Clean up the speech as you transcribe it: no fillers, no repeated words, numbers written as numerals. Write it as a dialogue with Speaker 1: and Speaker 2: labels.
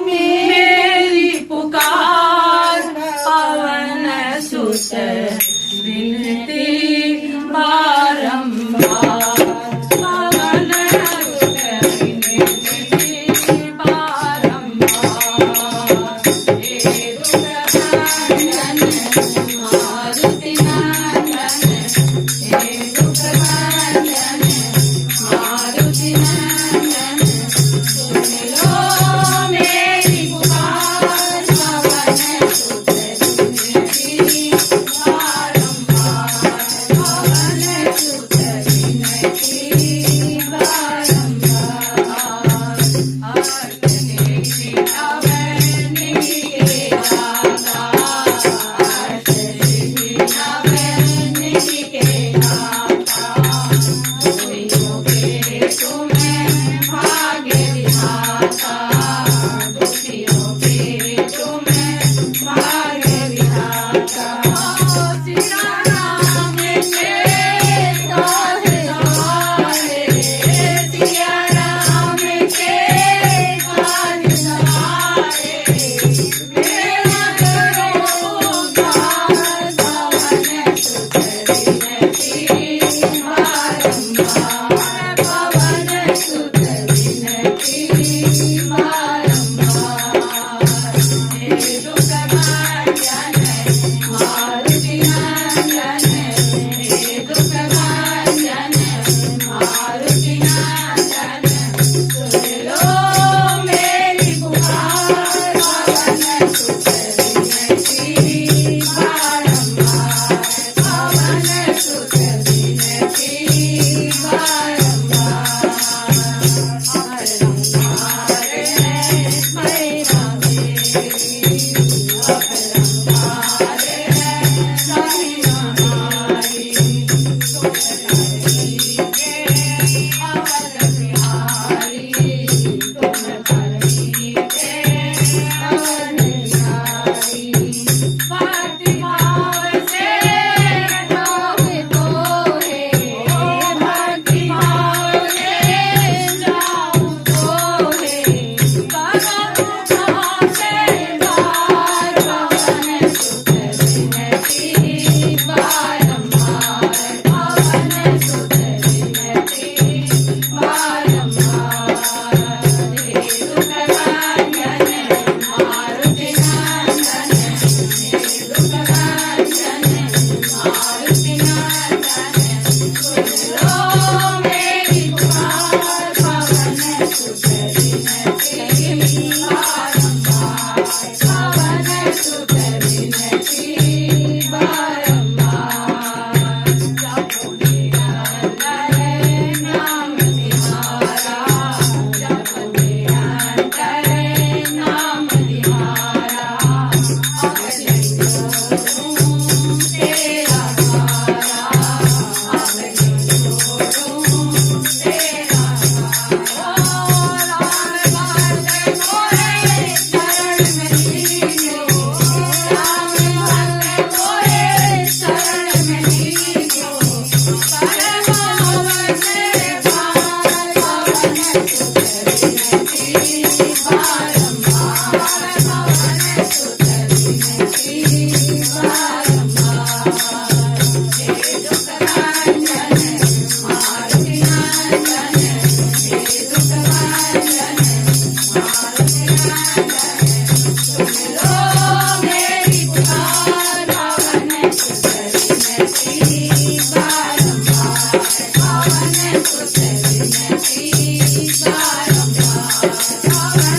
Speaker 1: मेरी पुकार पवन सुत विनती बारंबार पवन सुत विनती बारंबार हे दुखभंजन मारुति नंदन हे दुखभंजन मारुति नंदन सुन लो मेरी पुकार पवन सुत विनती बारंबार पवन सुत विनती बारंबार अर्चने की अवनी के दाता अर्चने की अवनी के दाता दुखियों के तुम्हें भाग्य विधाता दुखियों के तुम्हें भाग्य विधाता सिया राम के काहे सवारे सिया राम के काहे सवारे मेरा करो उद्धार पवन सुत विनती बारंबार पवन सुत विनती बारंबार हे दुखभंजन मारुति नंदन हे दुखभंजन मारुति नंदन सुन लो मेरी पुकार पवन सुत विनती बारंबार पवन सुत विनती बारंबार अलंकार है मैरा मेरी अलंकार है महिमा हमारी तुम धरती के अवध बिहारी तुम धरती के अवध बिहारी भक्ति भाव से गावे तोहे भक्ति भाव से जाऊं तोहे भगत भाव से बार पवन सुत विनती बारंबार पवन सुत विनती बारंबार हे दुखभंजन मारुति नंदन हे दुखभंजन मारुति नंदन सुन लो मेरी पुकार पवन सुत विनती बारंबार पवन सुत विनती बारंबार जपो निरंतर नाम तिहारा जपो निरंतर नाम तिहारा अगले छोड़ूं तेरा द्वारा अगले छोड़ूं तेरा द्वारा राम भक्त मोरे शरण में लीजो राम भक्त मोरे शरण में लीजो परमाव मेरे पार पवन सुत विनती बारंबार पवन सुत विनती बारंबार हे दुखभंजन मारुति नंदन हे दुखभंजन मारुति नंदन सुन लो मेरी पुकार पवन सुत विनती बारंबार पवन सुत विनती बारंबार पवन